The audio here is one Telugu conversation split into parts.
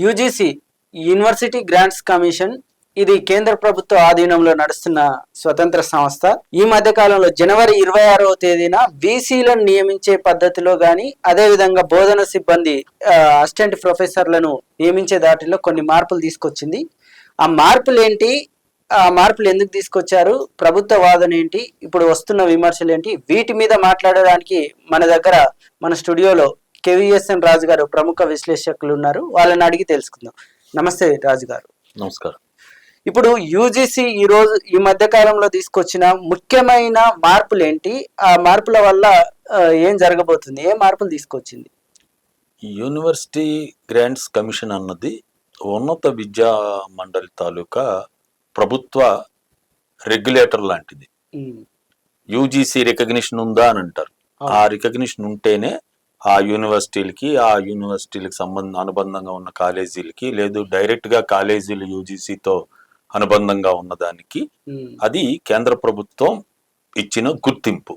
యూజీసీ యూనివర్సిటీ గ్రాంట్స్ కమిషన్ ఇది కేంద్ర ప్రభుత్వ ఆధీనంలో నడుస్తున్న స్వతంత్ర సంస్థ. ఈ మధ్య కాలంలో జనవరి 26వ తేదీన బీసీలను నియమించే పద్ధతిలో గాని అదేవిధంగా బోధన సిబ్బంది అసిస్టెంట్ ప్రొఫెసర్లను నియమించే దాటిలో కొన్ని మార్పులు తీసుకొచ్చింది. ఆ మార్పులు ఏంటి, ఆ మార్పులు ఎందుకు తీసుకొచ్చారు, ప్రభుత్వ వాదన ఏంటి, ఇప్పుడు వస్తున్న విమర్శలు ఏంటి, వీటి మీద మాట్లాడడానికి మన దగ్గర మన స్టూడియోలో కేవీఎస్ఎన్ రాజు గారు ప్రముఖ విశ్లేషకులు ఉన్నారు. వాళ్ళని అడిగి తెలుసుకుందాం. నమస్తే రాజు గారు. నమస్కారం. ఇప్పుడు యూజీసీ ఈ మధ్య కాలంలో తీసుకొచ్చిన ముఖ్యమైన మార్పులు ఏంటి, ఆ మార్పుల వల్ల ఏం జరగబోతుంది, ఏ మార్పులు తీసుకొచ్చింది? యూనివర్సిటీ గ్రాంట్స్ కమిషన్ అన్నది ఉన్నత విద్యా మండలి తాలూకా ప్రభుత్వ రెగ్యులేటర్ లాంటిది. యూజీసీ రికగ్నిషన్ ఉందా అని అంటారు. ఆ రికగ్నిషన్ ఉంటేనే ఆ యూనివర్సిటీలకి అనుబంధంగా ఉన్న కాలేజీలకి, లేదు డైరెక్ట్ గా కాలేజీలు యూజీసీతో అనుబంధంగా ఉన్నదానికి అది కేంద్ర ప్రభుత్వం ఇచ్చిన గుర్తింపు.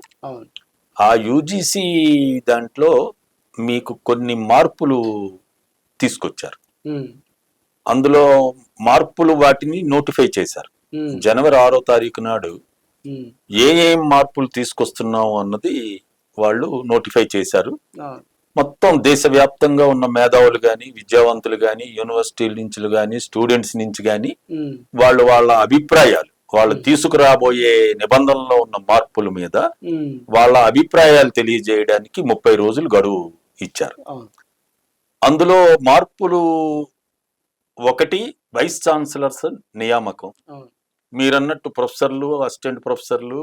ఆ యూజీసీ దాంట్లో మీకు కొన్ని మార్పులు తీసుకొచ్చారు. అందులో మార్పులు వాటిని నోటిఫై చేశారు. జనవరి 6వ తారీఖు నాడు ఏం మార్పులు తీసుకొస్తున్నావు అన్నది వాళ్ళు నోటిఫై చేశారు. మొత్తం దేశవ్యాప్తంగా ఉన్న మేధావులు గాని, విద్యావంతులు గాని, యూనివర్సిటీల నుంచి గాని, స్టూడెంట్స్ నుంచి గాని వాళ్ళ అభిప్రాయాలు, వాళ్ళు తీసుకురాబోయే నిబంధనలో ఉన్న మార్పుల మీద వాళ్ళ అభిప్రాయాలు తెలియజేయడానికి 30 రోజులు గడువు ఇచ్చారు. అందులో మార్పులు ఒకటి, వైస్ ఛాన్సలర్స్ నియామకం. మీరన్నట్టు ప్రొఫెసర్లు, అసిస్టెంట్ ప్రొఫెసర్లు,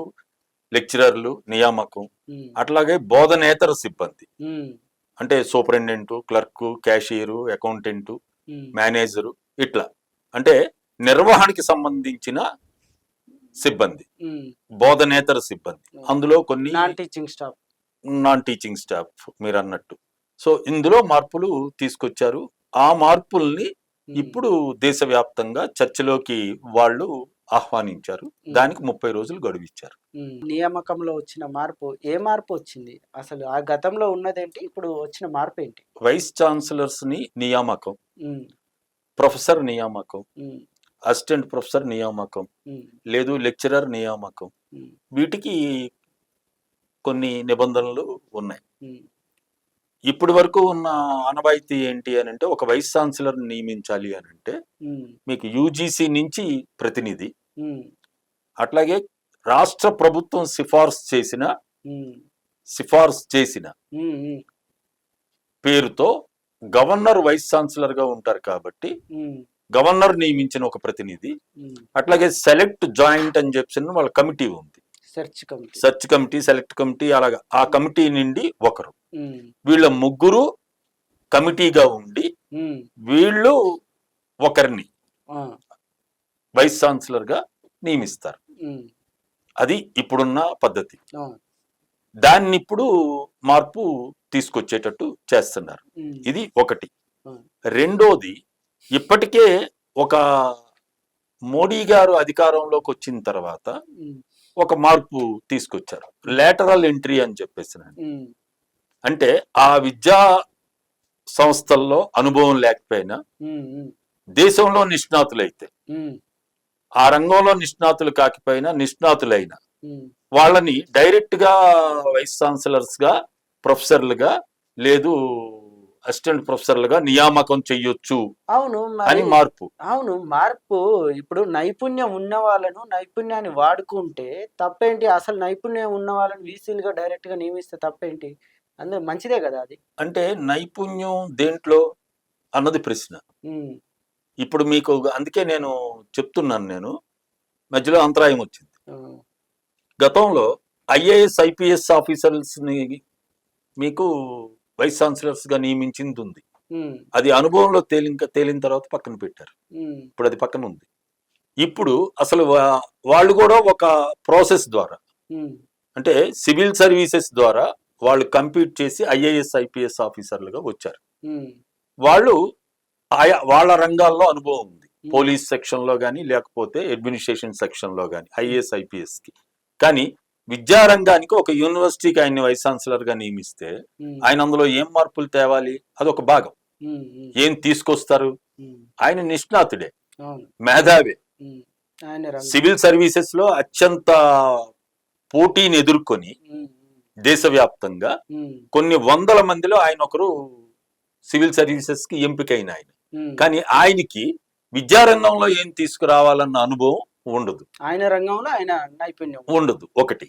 లెక్చరర్లు నియామకం. అట్లాగే బోధనేతర సిబ్బంది అంటే superintendent, clerk, cashier, accountant, manager, ఇట్లా అంటే నిర్వహణకి సంబంధించిన సిబ్బంది, బోధనేతర సిబ్బంది. అందులో కొన్ని నాన్ టీచింగ్ స్టాఫ్ మీరు అన్నట్టు. సో ఇందులో మార్పులు తీసుకొచ్చారు. ఆ మార్పుల్ని ఇప్పుడు దేశవ్యాప్తంగా చర్చలోకి వాళ్ళు ఆహ్వానించారు. దానికి 30 రోజులు గడువు ఇచ్చారు. నియామకంలో వచ్చిన మార్పు, ఏ మార్పు వచ్చింది అసలు? ఆ గతంలో ఉన్నదేంటి, ఇప్పుడు వచ్చిన మార్పు ఏంటి? వైస్ ఛాన్సలర్స్ ని నియామకం, ప్రొఫెసర్ నియామకం, అసిస్టెంట్ ప్రొఫెసర్ నియామకం, లేదు లెక్చరర్ నియామకం, వీటికి కొన్ని నిబంధనలు ఉన్నాయి. ఇప్పటి వరకు ఉన్న ఆనవాయితీ ఏంటి అని అంటే, ఒక వైస్ ఛాన్సలర్ నియమించాలి అని అంటే మీకు యూజీసీ నుంచి ప్రతినిధి, అట్లాగే రాష్ట్ర ప్రభుత్వం సిఫార్సు చేసిన పేరుతో గవర్నర్ వైస్ ఛాన్సలర్ గా ఉంటారు కాబట్టి గవర్నర్ నియమించిన ఒక ప్రతినిధి, అట్లాగే సెలెక్ట్ జాయింట్ అని చెప్పి వాళ్ళ కమిటీ ఉంది, సెర్చ్ కమిటీ, సెలెక్ట్ కమిటీ, అలాగా ఆ కమిటీ నుండి ఒకరు. వీళ్ళ ముగ్గురు కమిటీగా ఉండి వీళ్ళు ఒకరిని వైస్ ఛాన్సలర్ గా నియమిస్తారు. అది ఇప్పుడున్న పద్ధతి. దాన్ని ఇప్పుడు మార్పు తీసుకొచ్చేటట్టు చేస్తున్నారు. ఇది ఒకటి. రెండోది, ఇప్పటికే ఒక మోడీ గారు అధికారంలోకి వచ్చిన తర్వాత ఒక మార్పు తీసుకొచ్చారు, లేటరల్ ఎంట్రీ అని చెప్పేసి. అంటే ఆ విద్యా సంస్థల్లో అనుభవం లేకపోయినా దేశంలో నిష్ణాతులైతే, ఆ రంగంలో నిష్ణాతులు కాకపోయినా నిష్ణాతులైన వాళ్ళని డైరెక్ట్ గా వైస్ ఛాన్సలర్స్ గా, ప్రొఫెసర్లుగా, లేదు అసిస్టెంట్ ప్రొఫెసర్లుగా నియామకం చెయ్యొచ్చు. అని మార్పు. మార్పు. ఇప్పుడు నైపుణ్యం ఉన్న వాళ్ళను, నైపుణ్యాన్ని వాడుకుంటే తప్పేంటి? అసలు నైపుణ్యం ఉన్న వాళ్ళని వీసీలుగా డైరెక్ట్ గా నియమిస్తే తప్పేంటి? అందులో మంచిదే కదా అది. అంటే నైపుణ్యం దేంట్లో అన్నది ప్రశ్న. ఇప్పుడు మీకు అందుకే నేను చెప్తున్నాను, నేను మధ్యలో అంతరాయం వచ్చింది. గతంలో ఐఏఎస్, ఐపీఎస్ ఆఫీసర్స్ ని మీకు వైస్ ఛాన్సలర్స్ గా నియమించింది ఉంది. అది అనుభవంలో తేలిన తర్వాత పక్కన పెట్టారు. ఇప్పుడు అది పక్కన ఉంది. ఇప్పుడు అసలు వాళ్ళు కూడా ఒక ప్రాసెస్ ద్వారా, అంటే సివిల్ సర్వీసెస్ ద్వారా వాళ్ళు కంప్లీట్ చేసి ఐఏఎస్, ఐపీఎస్ ఆఫీసర్లుగా వచ్చారు. వాళ్ళు వాళ్ళ రంగాల్లో అనుభవం ఉంది. పోలీస్ సెక్షన్ లో కానీ, లేకపోతే అడ్మినిస్ట్రేషన్ సెక్షన్ లో కానీ, ఐఏఎస్, ఐపీఎస్ కి. కానీ విద్యారంగానికి ఒక యూనివర్సిటీకి ఆయన్ని వైస్ ఛాన్సలర్ గా నియమిస్తే ఆయన అందులో ఏం మార్పులు తేవాలి? అదొక భాగం. ఏం తీసుకొస్తారు? ఆయన నిష్ణాతుడే, అవును. మేధావే. ఆయన రంగం. సివిల్ సర్వీసెస్ లో అత్యంత పోటీని ఎదుర్కొని దేశవ్యాప్తంగా కొన్ని వందల మందిలో ఆయన ఒకరు సివిల్ సర్వీసెస్ కి ఎంపికైన ఆయన. కానీ ఆయనకి విద్యారంగంలో ఏం తీసుకురావాలన్న అనుభవం ఉండదు, ఆయన రంగంలో ఆయన నైపుణ్యం ఉండదు. ఒకటి.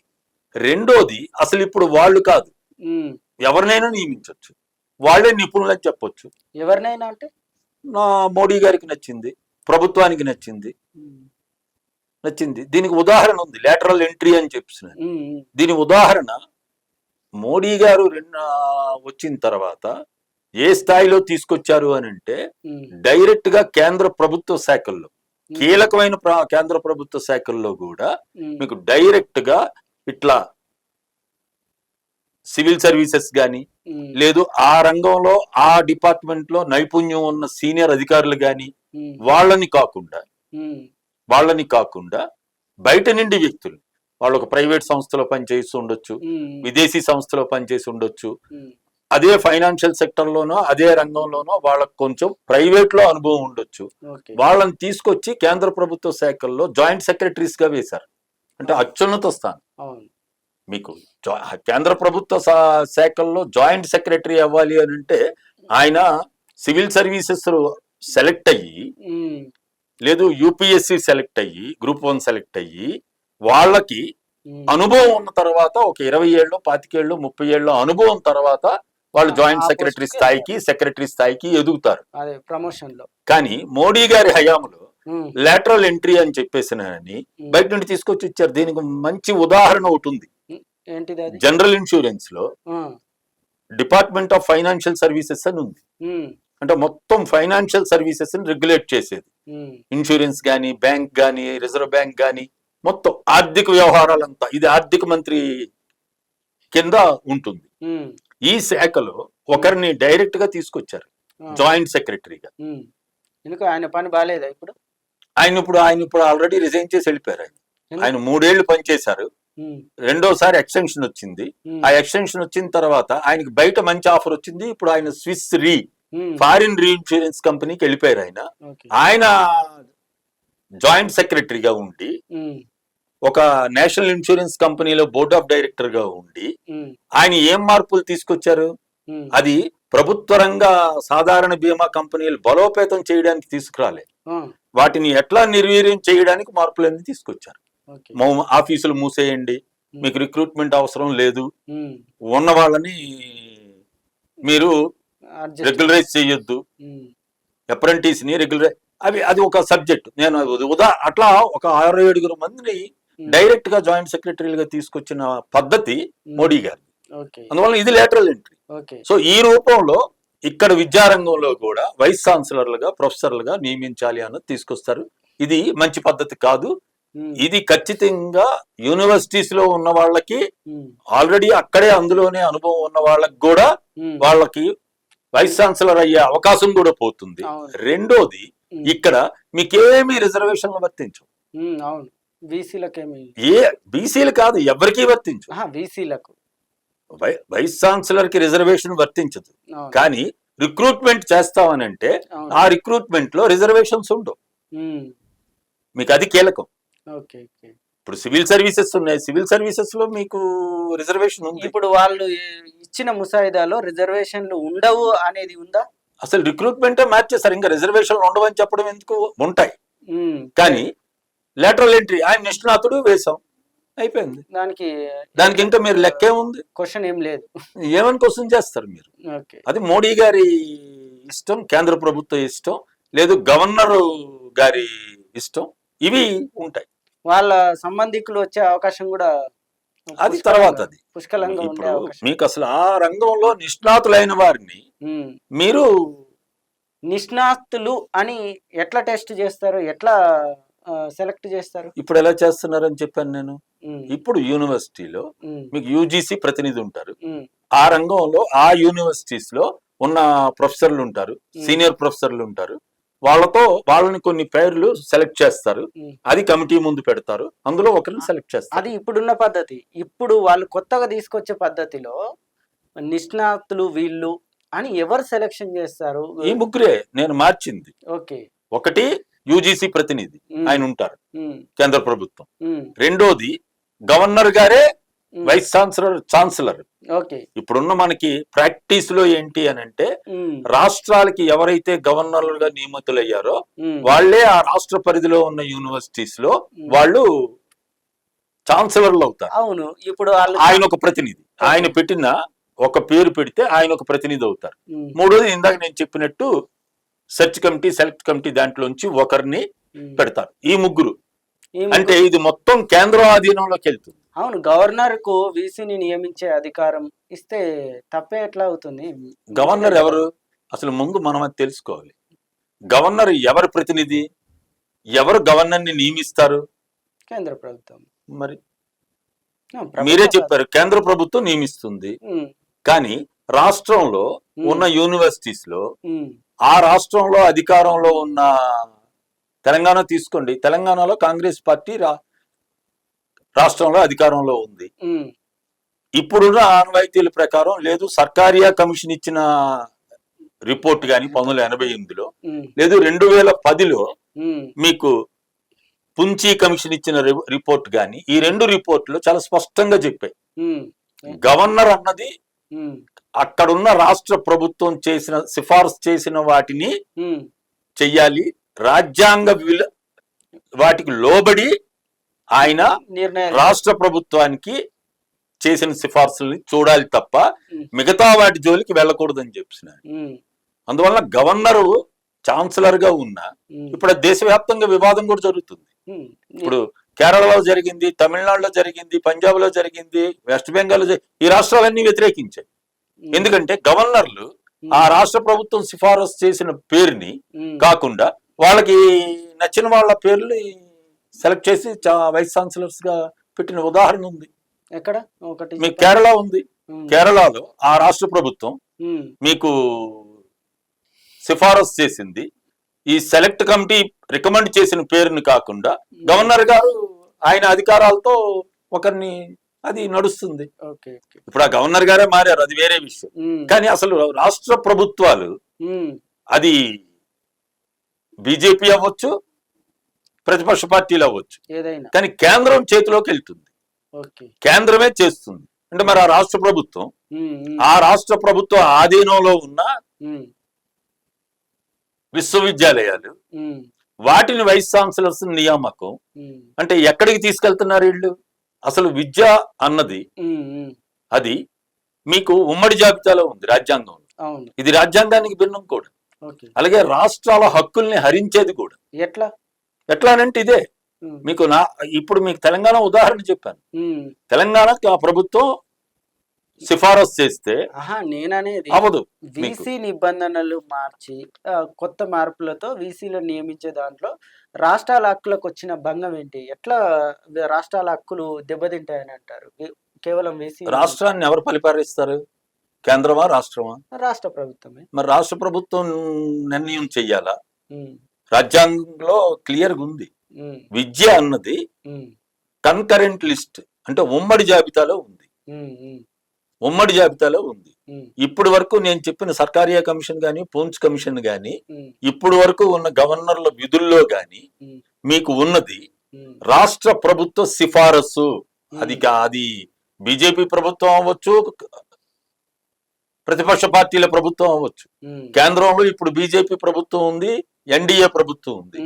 రెండోది, అసలు ఇప్పుడు వాళ్ళు కాదు, ఎవరినైనా నియమించవచ్చు, వాళ్ళే నిపుణులు అని చెప్పొచ్చు. ఎవరినైనా అంటే నా మోడీ గారికి నచ్చింది, ప్రభుత్వానికి నచ్చింది. దీనికి ఉదాహరణ ఉంది, లేటరల్ ఎంట్రీ అని చెప్పిన. దీని ఉదాహరణ మోడీ గారు వచ్చిన తర్వాత ఏ స్థాయిలో తీసుకొచ్చారు అని అంటే, డైరెక్ట్ గా కేంద్ర ప్రభుత్వ శాఖల్లో, కీలకమైన కేంద్ర ప్రభుత్వ శాఖల్లో కూడా మీకు డైరెక్ట్ గా ఇట్లా సివిల్ సర్వీసెస్ గాని, లేదు ఆ రంగంలో ఆ డిపార్ట్మెంట్ లో నైపుణ్యం ఉన్న సీనియర్ అధికారులు గాని, వాళ్ళని కాకుండా బయట నుండి వ్యక్తులు, వాళ్ళు ఒక ప్రైవేట్ సంస్థలో పనిచేసి ఉండొచ్చు, విదేశీ సంస్థలో పనిచేసి ఉండొచ్చు, అదే ఫైనాన్షియల్ సెక్టర్ లోనో అదే రంగంలోనో వాళ్ళకు కొంచెం ప్రైవేట్ లో అనుభవం ఉండొచ్చు. వాళ్ళని తీసుకొచ్చి కేంద్ర ప్రభుత్వ శాఖల్లో జాయింట్ సెక్రటరీస్ గా వేశారు. అంటే అత్యున్నత స్థానం. మీకు కేంద్ర ప్రభుత్వ శాఖల్లో జాయింట్ సెక్రటరీ అవ్వాలి అని అంటే ఆయన సివిల్ సర్వీసెస్ సెలెక్ట్ అయ్యి, లేదు యూపీఎస్సి సెలెక్ట్ అయ్యి, గ్రూప్ 1 సెలెక్ట్ అయ్యి, వాళ్ళకి అనుభవం ఉన్న తర్వాత ఒక 20 ఏళ్ళు 25 ఏళ్ళు 30 ఏళ్ళు అనుభవం తర్వాత వాళ్ళు జాయింట్ సెక్రటరీ స్థాయికి ఎదుగుతారు ప్రమోషన్ లో. కానీ మోడీ గారి హయాంలో లేటరల్ ఎంట్రీ అని చెప్పేసినని బయట నుండి తీసుకొచ్చి ఇచ్చారు. దీనికి మంచి ఉదాహరణ ఒకటి ఉంది. జనరల్ ఇన్సూరెన్స్ లో డిపార్ట్మెంట్ ఆఫ్ ఫైనాన్షియల్ సర్వీసెస్ అని ఉంది. అంటే మొత్తం ఫైనాన్షియల్ సర్వీసెస్ ని రెగ్యులేట్ చేసేది. ఇన్సూరెన్స్ గానీ, బ్యాంక్ గానీ, రిజర్వ్ బ్యాంక్ గానీ, మొత్తం ఆర్థిక వ్యవహారాలంతా ఇది ఆర్థిక మంత్రి కింద ఉంటుంది. ఈ శాఖలో ఒకరిని డైరెక్ట్ గా తీసుకొచ్చారు జాయింట్ సెక్రటరీగా. ఆయన పని బాగాలేదా ఇప్పుడు? ఆయన ఇప్పుడు ఆల్రెడీ రిజైన్ చేసి వెళ్ళిపోయారు. ఆయన 3 ఏళ్లు పనిచేశారు. రెండోసారి ఎక్స్టెన్షన్ వచ్చింది. ఆ ఎక్స్టెన్షన్ వచ్చిన తర్వాత ఆయనకి బయట మంచి ఆఫర్ వచ్చింది. ఇప్పుడు ఆయన స్విస్ ఫారిన్ రీ ఇన్సూరెన్స్ కంపెనీకి వెళ్ళిపోయారు. ఆయన జాయింట్ సెక్రటరీగా ఉండి, ఒక నేషనల్ ఇన్సూరెన్స్ కంపెనీలో బోర్డ్ ఆఫ్ డైరెక్టర్ గా ఉండి ఆయన ఏం మార్పులు తీసుకొచ్చారు? అది ప్రభుత్వ రంగ సాధారణ బీమా కంపెనీలు బలోపేతం చేయడానికి తీసుకురాలే, వాటిని ఎట్లా నిర్వీర్యం చేయడానికి మార్పులన్నీ తీసుకొచ్చారు. ఆఫీసులు మూసేయండి, మీకు రిక్రూట్మెంట్ అవసరం లేదు, ఉన్న వాళ్ళని మీరు రెగ్యులరైజ్ చేయొద్దు, అప్రెంటిస్ ని రెగ్యులరైజ్, అది ఒక సబ్జెక్ట్. నేను అట్లా ఒక 6-7 మందిని డైరెక్ట్ గా జాయింట్ సెక్రటరీలుగా తీసుకొచ్చిన పద్ధతి మోడీ గారి. అందువల్ల ఇది లేటరల్ ఎంట్రీ. సో ఈ రూపంలో ఇక్కడ విద్యారంగంలో కూడా వైస్ ఛాన్సలర్లుగా, ప్రొఫెసర్లుగా నియమించాలి అన్నది తీసుకొస్తారు. ఇది మంచి పద్ధతి కాదు. ఇది ఖచ్చితంగా యూనివర్సిటీస్ లో ఉన్న వాళ్ళకి, ఆల్రెడీ అక్కడే అందులోనే అనుభవం ఉన్న వాళ్ళకి కూడా వాళ్ళకి వైస్ ఛాన్సలర్ అయ్యే అవకాశం కూడా పోతుంది. రెండోది, ఇక్కడ మీకేమీ రిజర్వేషన్లు వర్తించవు. బీసీలు కాదు, ఎవరికి వర్తించు. వైస్ ఛాన్సలర్ కి రిజర్వేషన్ వర్తించదు. కానీ రిక్రూట్మెంట్ చేస్తామనంటే ఆ రిక్రూట్మెంట్ లో రిజర్వేషన్స్ ఉండవు. మీకు అది కీలకం. ఇప్పుడు సివిల్ సర్వీసెస్ ఉన్నాయి, సివిల్ సర్వీసెస్ లో మీకు రిజర్వేషన్ ఉంది. ఇప్పుడు వాళ్ళు ఇచ్చిన ముసాయిదాలో రిజర్వేషన్లు ఉండవు అనేది ఉందా? అసలు రిక్రూట్మెంటే మార్చేసారు. ఇంకా రిజర్వేషన్లు ఉండవని చెప్పడం ఎందుకు? ఉంటాయి. కానీ లేటరల్ ఎంట్రీ ఆయన నిష్ణాతుడు వేశాం, అయిపోయింది. దానికి ఇంకా మీరు లెక్కే ఉంది, క్వశ్చన్ ఏం లేదు. ఏమని క్వశ్చన్ చేస్తారు మీరు? అది మోడీ గారి ఇష్టం, కేంద్ర ప్రభుత్వ ఇష్టం, లేదు గవర్నర్ గారి ఇష్టం, ఇవి ఉంటాయి. వాళ్ళ సంబంధికులు వచ్చే అవకాశం కూడా అది తర్వాత. అది పుష్కలంగా ఇప్పుడు మీకు అసలు ఆ రంగంలో నిష్ణాతులైన వారిని మీరు నిష్ణాతులు అని ఎట్లా టెస్ట్ చేస్తారు, ఎట్లా సెలెక్ట్ చేస్తారు? ఇప్పుడు ఎలా చేస్తున్నారని చెప్పాను నేను. ఇప్పుడు యూనివర్సిటీలో మీకు యూజీసీ ప్రతినిధి ఉంటారు. ఆ రంగంలో ఆ యూనివర్సిటీస్ లో ఉన్న ప్రొఫెసర్లు ఉంటారు, సీనియర్ ప్రొఫెసర్లు ఉంటారు. వాళ్ళని కొన్ని పేర్లు సెలెక్ట్ చేస్తారు, అది కమిటీ ముందు పెడతారు, అందులో ఒకరిని సెలెక్ట్ చేస్తారు. అది ఇప్పుడున్న పద్ధతి. ఇప్పుడు వాళ్ళు కొత్తగా తీసుకొచ్చే పద్ధతిలో నిష్ణాతులు వీళ్ళు అని ఎవరు సెలెక్షన్ చేస్తారు? ఈ ముగ్గురే నేను మార్చింది. ఓకే. ఒకటి యూజీసీ ప్రతినిధి, ఆయన ఉంటారు కేంద్ర ప్రభుత్వం. రెండోది గవర్నర్ గారే వైస్ ఛాన్సలర్. ఇప్పుడున్న మనకి ప్రాక్టీస్ లో ఏంటి అని అంటే, రాష్ట్రాలకి ఎవరైతే గవర్నర్లుగా నియమితులయ్యారో వాళ్లే ఆ రాష్ట్ర పరిధిలో ఉన్న యూనివర్సిటీస్ లో వాళ్ళు ఛాన్సలర్లు అవుతారు. అవును. ఇప్పుడు ఆయన ఒక ప్రతినిధి, ఆయన పెట్టిన ఒక పేరు పెడితే ఆయన ఒక ప్రతినిధి అవుతారు. మూడోది ఇందాక నేను చెప్పినట్టు సెర్చ్ కమిటీ, సెలెక్ట్ కమిటీ దాంట్లోంచి ఒకరిని పెడతారు. ఈ ముగ్గురు అంటే ఇది మొత్తం కేంద్ర ఆధీనంలోకి వెళ్తుంది. అవును. గవర్నర్ కు వీసీని నియమించే అధికారం ఇస్తే తప్పే ఎట్లా అవుతుంది? గవర్నర్ ఎవరు అసలు ముందు మనం అది తెలుసుకోవాలి. గవర్నర్ ఎవరి ప్రతినిధి? ఎవరు గవర్నర్ ని నియమిస్తారు? కేంద్ర ప్రభుత్వం. మరి మీరే చెప్పారు, కేంద్ర ప్రభుత్వం నియమిస్తుంది. కానీ రాష్ట్రంలో ఉన్న యూనివర్సిటీస్ లో ఆ రాష్ట్రంలో అధికారంలో ఉన్న తెలంగాణ తీసుకోండి, తెలంగాణలో కాంగ్రెస్ పార్టీ రాష్ట్రంలో అధికారంలో ఉంది. ఇప్పుడున్న ఆనవాయితీల ప్రకారం లేదు, సర్కారియా కమిషన్ ఇచ్చిన రిపోర్ట్ గాని 1988లో, లేదు 2010లో మీకు పుంచి కమిషన్ ఇచ్చిన రిపోర్ట్ గాని, ఈ రెండు రిపోర్ట్లు చాలా స్పష్టంగా చెప్పాయి గవర్నర్ అన్నది అక్కడున్న రాష్ట్ర ప్రభుత్వం చేసిన సిఫార్సు చేసిన వాటిని చెయ్యాలి, రాజ్యాంగ వాటికి లోబడి ఆయన రాష్ట్ర ప్రభుత్వానికి చేసిన సిఫార్సుల్ని చూడాలి తప్ప మిగతా వాటి జోలికి వెళ్ళకూడదని చెప్పినారు. అందువల్ల గవర్నరు ఛాన్సలర్ గా ఉన్నా ఇప్పుడు దేశవ్యాప్తంగా వివాదం కూడా జరుగుతుంది. ఇప్పుడు కేరళలో జరిగింది, తమిళనాడులో జరిగింది, పంజాబ్ లో జరిగింది, వెస్ట్ బెంగాల్ ఈ రాష్ట్రాలన్నీ వ్యతిరేకించాయి. ఎందుకంటే గవర్నర్లు ఆ రాష్ట్ర ప్రభుత్వం సిఫారసు చేసిన పేరుని కాకుండా వాళ్ళకి నచ్చిన వాళ్ళ పేర్లు సెలెక్ట్ చేసి వైస్ ఛాన్సలర్స్ గా పెట్టిన ఉదాహరణ ఉంది. ఎక్కడ? ఒకటి మీకు కేరళ ఉంది. కేరళలో ఆ రాష్ట్ర ప్రభుత్వం మీకు సిఫారసు చేసింది, ఈ సెలెక్ట్ కమిటీ రికమెండ్ చేసిన పేరుని కాకుండా గవర్నర్ గారు ఆయన అధికారాలతో ఒకరిని, అది నడుస్తుంది. ఇప్పుడు ఆ గవర్నర్ గారే మారారు, అది వేరే విషయం. కానీ అసలు రాష్ట్ర ప్రభుత్వాలు, అది బీజేపీ అవ్వచ్చు, ప్రతిపక్ష పార్టీలు అవ్వచ్చు, కానీ కేంద్రం చేతిలోకి వెళ్తుంది, కేంద్రమే చేస్తుంది. అంటే మరి ఆ రాష్ట్ర ప్రభుత్వం ఆధీనంలో ఉన్న విశ్వవిద్యాలయాలు, వాటిని వైస్ ఛాన్సలర్స్ నియామకం అంటే ఎక్కడికి తీసుకెళ్తున్నారు వీళ్ళు? అసలు విద్య అన్నది అది మీకు ఉమ్మడి జాబితాలో ఉంది రాజ్యాంగంలో. ఇది రాజ్యాంగానికి భిన్నం కూడా. అలాగే రాష్ట్రాల హక్కుల్ని హరించేది కూడా. ఎట్లా అంటే ఇదే మీకు ఇప్పుడు మీకు తెలంగాణ ఉదాహరణ చెప్పాను. తెలంగాణకి ఆ ప్రభుత్వం సిఫారసు చేస్తే నేననేది అవదు. వీసీ నిబంధనలు మార్చి కొత్త మార్పులతో వీసీలో నియమించే దాంట్లో రాష్ట్రాల హక్కులకు వచ్చిన భంగం ఏంటి? ఎట్లా రాష్ట్రాల హక్కులు దెబ్బతింటాయని అంటారు? కేవలం వీసీ. రాష్ట్రాన్ని ఎవరు పరిపాలిస్తారు? కేంద్రమా రాష్ట్రమా? రాష్ట్ర ప్రభుత్వమే. మరి రాష్ట్ర ప్రభుత్వం నిర్ణయం చెయ్యాలా? రాజ్యాంగంలో క్లియర్గా ఉంది, విద్య అన్నది కన్కరెంట్ లిస్ట్ అంటే ఉమ్మడి జాబితాలో ఉంది. ఉమ్మడి జాబితాలో ఉంది. ఇప్పుడు వరకు నేను చెప్పిన సర్కారియా కమిషన్ గాని, పూంచ్ కమిషన్ గాని, ఇప్పుడు వరకు ఉన్న గవర్నర్ల విధుల్లో గాని మీకు ఉన్నది రాష్ట్ర ప్రభుత్వ సిఫారసు. అది బీజేపీ ప్రభుత్వం అవ్వచ్చు, ప్రతిపక్ష పార్టీల ప్రభుత్వం అవ్వచ్చు. కేంద్రంలో ఇప్పుడు బీజేపీ ప్రభుత్వం ఉంది, ఎన్డీఏ ప్రభుత్వం ఉంది.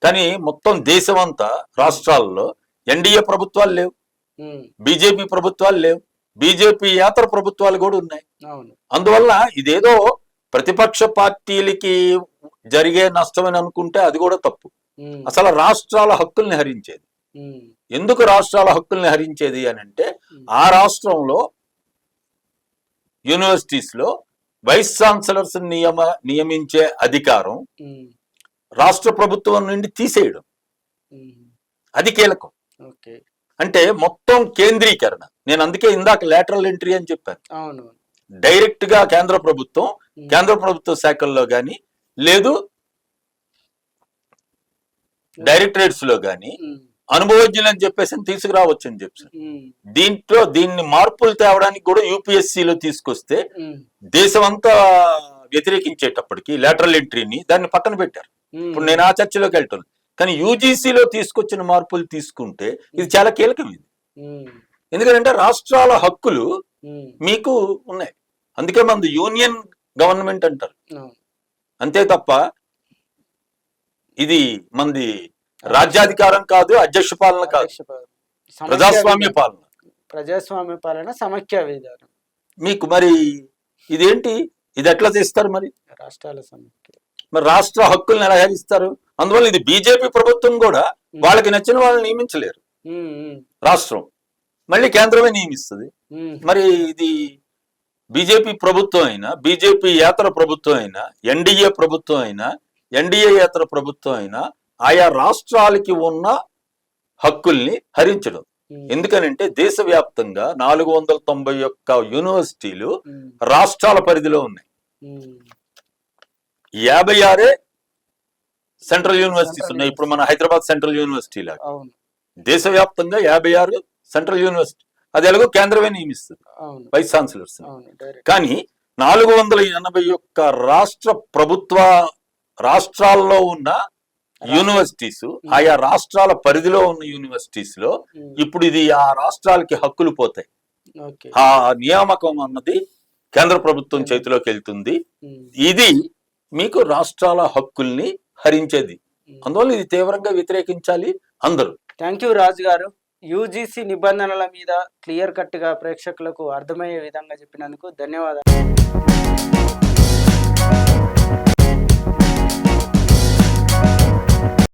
కానీ మొత్తం దేశమంతా రాష్ట్రాల్లో ఎన్డీఏ ప్రభుత్వాలు లేవు, బీజేపీ ప్రభుత్వాలు లేవు, బీజేపీ యాత్ర ప్రభుత్వాలు కూడా ఉన్నాయి. అందువల్ల ఇదేదో ప్రతిపక్ష పార్టీలకి జరిగే నష్టమని అనుకుంటే అది కూడా తప్పు. అసలు రాష్ట్రాల హక్కుల్ని హరించేది. ఎందుకు రాష్ట్రాల హక్కుల్ని హరించేది అని అంటే, ఆ రాష్ట్రంలో యూనివర్సిటీస్ లో వైస్ ఛాన్సలర్స్ నియమించే అధికారం రాష్ట్ర ప్రభుత్వం నుండి తీసేయడం, అది కీలకం. అంటే మొత్తం కేంద్రీకరణ. నేను అందుకే ఇందాక లేటరల్ ఎంట్రీ అని చెప్పాను. డైరెక్ట్ గా కేంద్ర ప్రభుత్వ శాఖల్లో గాని, లేదు డైరెక్టరేట్స్ లో గాని అనుభవజ్ఞులు అని చెప్పేసి తీసుకురావచ్చు అని చెప్పి దీన్ని మార్పులు తేవడానికి కూడా యూపీఎస్సీలో తీసుకొస్తే దేశం అంతా వ్యతిరేకించేటప్పటికి లేటరల్ ఎంట్రీని దాన్ని పక్కన పెట్టారు. ఇప్పుడు నేను ఆ చర్చలోకి వెళ్తాను. కానీ యూజీసీలో తీసుకొచ్చిన మార్పులు తీసుకుంటే ఇది చాలా కీలకమైంది. ఎందుకంటే రాష్ట్రాల హక్కులు మీకు ఉన్నాయి. అందుకే మనది యూనియన్ గవర్నమెంట్ అంటారు. అంతే తప్ప ఇది మనది రాజ్యాధికారం కాదు, అధ్యక్ష పాలన కాదు, ప్రజాస్వామ్య పాలన సమైక్య విధానం. మీకు మరి ఇదేంటి, ఇది ఎట్లా చేస్తారు మరి? రాష్ట్రాల సమైక్య, మరి రాష్ట్ర హక్కుల్ని ఎలా హరిస్తారు? అందువల్ల ఇది బీజేపీ ప్రభుత్వం కూడా వాళ్ళకి నచ్చిన వాళ్ళని నియమించలేరు. రాష్ట్రం మళ్ళీ కేంద్రమే నియమిస్తుంది. మరి ఇది బీజేపీ ప్రభుత్వం అయినా, బీజేపీ ఏతర ప్రభుత్వం అయినా, ఎన్డీఏ ప్రభుత్వం అయినా, ఎన్డీఏ ఏతర ప్రభుత్వం అయినా ఆయా రాష్ట్రాలకి ఉన్న హక్కుల్ని హరించడం. ఎందుకనంటే దేశవ్యాప్తంగా 491 యూనివర్సిటీలు రాష్ట్రాల పరిధిలో ఉన్నాయి. 56 సెంట్రల్ యూనివర్సిటీస్ ఉన్నాయి. ఇప్పుడు మన హైదరాబాద్ సెంట్రల్ యూనివర్సిటీ లాగా దేశవ్యాప్తంగా 56 సెంట్రల్ యూనివర్సిటీ. అది ఎలాగో కేంద్రమే నియమిస్తుంది, వైస్ ఛాన్సలర్స్. కానీ 481 రాష్ట్రాల్లో ఉన్న యూనివర్సిటీస్, ఆయా రాష్ట్రాల పరిధిలో ఉన్న యూనివర్సిటీస్ లో ఇప్పుడు ఇది ఆ రాష్ట్రాలకి హక్కులు పోతాయి. ఆ నియామకం అన్నది కేంద్ర ప్రభుత్వం చేతిలోకి వెళ్తుంది. ఇది మీకు రాష్ట్రాల హక్కుల్ని హరించేది. అందువల్ల ఇది తీవ్రంగా వ్యతిరేకించాలి అందరూ. థ్యాంక్ యూ రాజు గారు. యూజీసీ నిబంధనల మీద క్లియర్ కట్ గా ప్రేక్షకులకు అర్థమయ్యే విధంగా చెప్పినందుకు ధన్యవాదాలు.